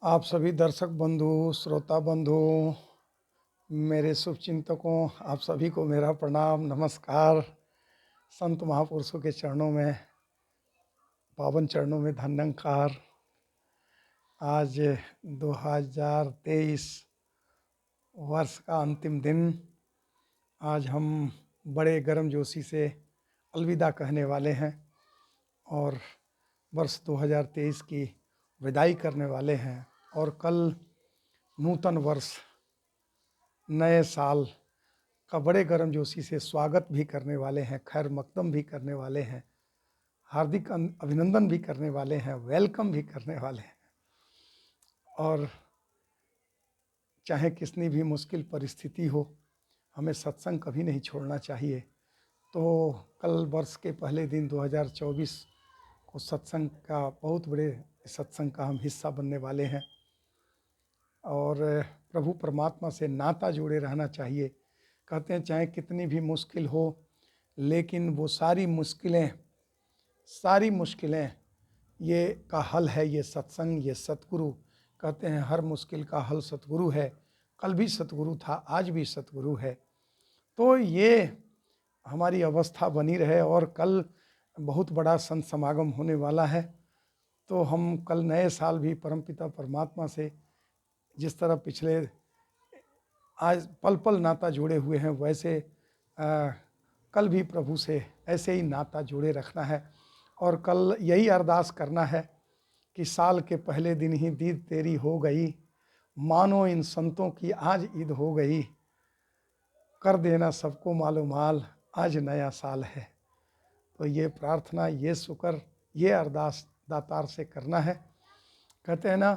आप सभी दर्शक बंधु, श्रोता बंधु, मेरे शुभचिंतकों, आप सभी को मेरा प्रणाम, नमस्कार। संत महापुरुषों के चरणों में, पावन चरणों में धन्यंकार। आज 2023 वर्ष का अंतिम दिन। आज हम बड़े गर्मजोशी से अलविदा कहने वाले हैं और वर्ष 2023 की विदाई करने वाले हैं। और कल नूतन वर्ष, नए साल का बड़े गर्मजोशी से स्वागत भी करने वाले हैं, खैर मकदम भी करने वाले हैं, हार्दिक अभिनंदन भी करने वाले हैं, वेलकम भी करने वाले हैं। और चाहे कितनी भी मुश्किल परिस्थिति हो, हमें सत्संग कभी नहीं छोड़ना चाहिए। तो कल वर्ष के पहले दिन 2024 को सत्संग का, बहुत बड़े सत्संग का हम हिस्सा बनने वाले हैं और प्रभु परमात्मा से नाता जोड़े रहना चाहिए। कहते हैं चाहे कितनी भी मुश्किल हो, लेकिन वो सारी मुश्किलें ये का हल है ये सत्संग, ये सतगुरु। कहते हैं हर मुश्किल का हल सतगुरु है। कल भी सतगुरु था, आज भी सतगुरु है। तो ये हमारी अवस्था बनी रहे। और कल बहुत बड़ा संत समागम होने वाला है। तो हम कल नए साल भी परमपिता परमात्मा से जिस तरह पिछले आज पल पल नाता जुड़े हुए हैं, वैसे कल भी प्रभु से ऐसे ही नाता जुड़े रखना है। और कल यही अरदास करना है कि साल के पहले दिन ही दीद तेरी हो गई, मानो इन संतों की आज ईद हो गई, कर देना सबको मालूमाल, आज नया साल है। तो ये प्रार्थना, ये शुक्र, ये अरदास दातार से करना है। कहते हैं ना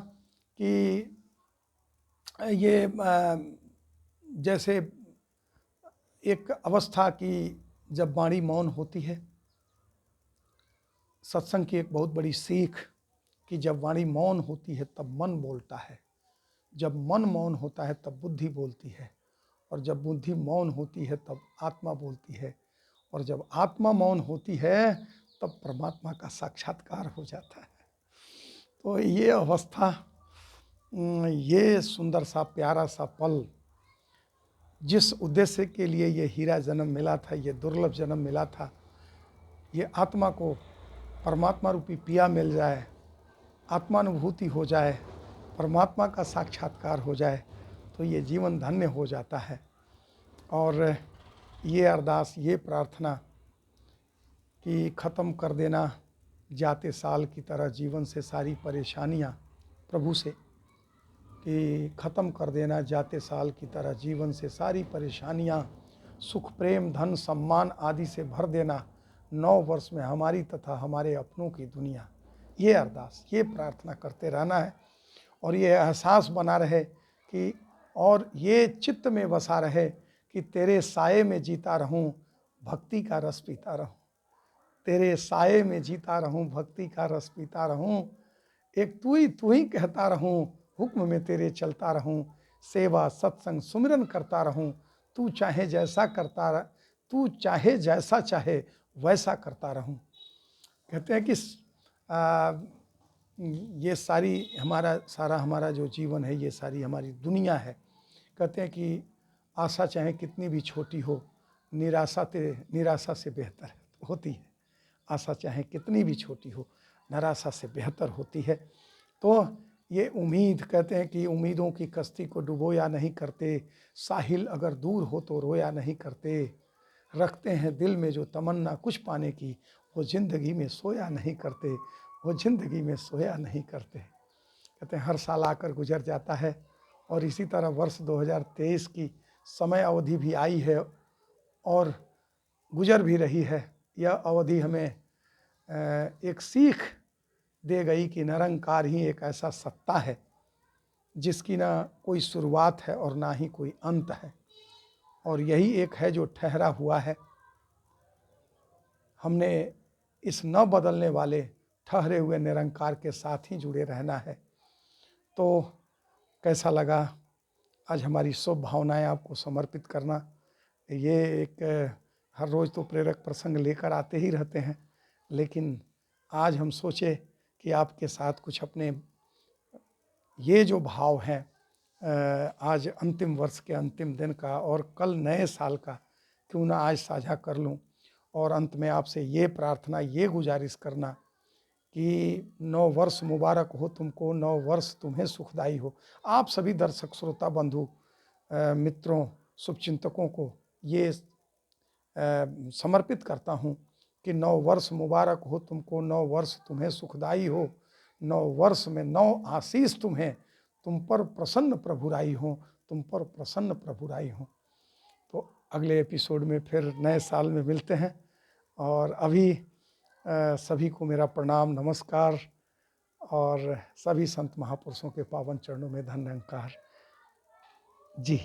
कि ये जैसे एक अवस्था की जब वाणी मौन होती है, सत्संग की एक बहुत बड़ी सीख कि जब वाणी मौन होती है तब मन बोलता है, जब मन मौन होता है तब बुद्धि बोलती है, और जब बुद्धि मौन होती है तब आत्मा बोलती है, और जब आत्मा मौन होती है तब परमात्मा का साक्षात्कार हो जाता है। तो ये अवस्था, ये सुंदर सा प्यारा सा पल, जिस उद्देश्य के लिए ये हीरा जन्म मिला था, ये दुर्लभ जन्म मिला था, ये आत्मा को परमात्मा रूपी पिया मिल जाए, आत्मानुभूति हो जाए, परमात्मा का साक्षात्कार हो जाए, तो ये जीवन धन्य हो जाता है। और ये अरदास, ये प्रार्थना कि ख़त्म कर देना जाते साल की तरह जीवन से सारी परेशानियाँ, प्रभु से कि ख़त्म कर देना जाते साल की तरह जीवन से सारी परेशानियाँ, सुख प्रेम धन सम्मान आदि से भर देना नौ वर्ष में हमारी तथा हमारे अपनों की दुनिया। ये अरदास, ये प्रार्थना करते रहना है। और ये एहसास बना रहे कि, और ये चित्त में बसा रहे कि तेरे साये में जीता रहूं, भक्ति का रस पीता रहूं, तेरे साये में जीता रहूं, भक्ति का रस पीता रहूं, एक तू ही कहता रहूं, हुक्म में तेरे चलता रहूं, सेवा सत्संग सुमिरन करता रहूं, तू चाहे जैसा चाहे वैसा करता रहूं। कहते हैं कि ये सारा हमारा जो जीवन है, ये सारी हमारी दुनिया है। कहते हैं कि आशा चाहे कितनी भी छोटी हो, निराशा से बेहतर होती है। आशा चाहे कितनी भी छोटी हो, निराशा से बेहतर होती है। तो ये उम्मीद, कहते हैं कि उम्मीदों की कश्ती को डुबोया नहीं करते, साहिल अगर दूर हो तो रोया नहीं करते, रखते हैं दिल में जो तमन्ना कुछ पाने की, वो ज़िंदगी में सोया नहीं करते, वो ज़िंदगी में सोया नहीं करते। कहते हैं हर साल आकर गुजर जाता है, और इसी तरह वर्ष 2023 की समय अवधि भी आई है और गुजर भी रही है। यह अवधि हमें एक सीख दे गई कि निरंकार ही एक ऐसा सत्ता है जिसकी ना कोई शुरुआत है और ना ही कोई अंत है, और यही एक है जो ठहरा हुआ है। हमने इस न बदलने वाले ठहरे हुए निरंकार के साथ ही जुड़े रहना है। तो कैसा लगा आज हमारी शुभ भावनाएं आपको समर्पित करना। ये एक हर रोज़ तो प्रेरक प्रसंग लेकर आते ही रहते हैं, लेकिन आज हम सोचे कि आपके साथ कुछ अपने ये जो भाव है आज अंतिम वर्ष के अंतिम दिन का और कल नए साल का क्यों ना आज साझा कर लूं। और अंत में आपसे ये प्रार्थना, ये गुजारिश करना कि नव वर्ष मुबारक हो तुमको, नव वर्ष तुम्हें सुखदाई हो। आप सभी दर्शक श्रोता बंधु मित्रों, शुभचिंतकों को ये समर्पित करता हूँ कि नव वर्ष मुबारक हो तुमको, नव वर्ष तुम्हें सुखदाई हो, नव वर्ष में नव आशीष तुम्हें, तुम पर प्रसन्न प्रभुराई हो, तुम पर प्रसन्न प्रभुराई हो। तो अगले एपिसोड में फिर नए साल में मिलते हैं। और अभी सभी को मेरा प्रणाम, नमस्कार और सभी संत महापुरुषों के पावन चरणों में धन्यवाद जी।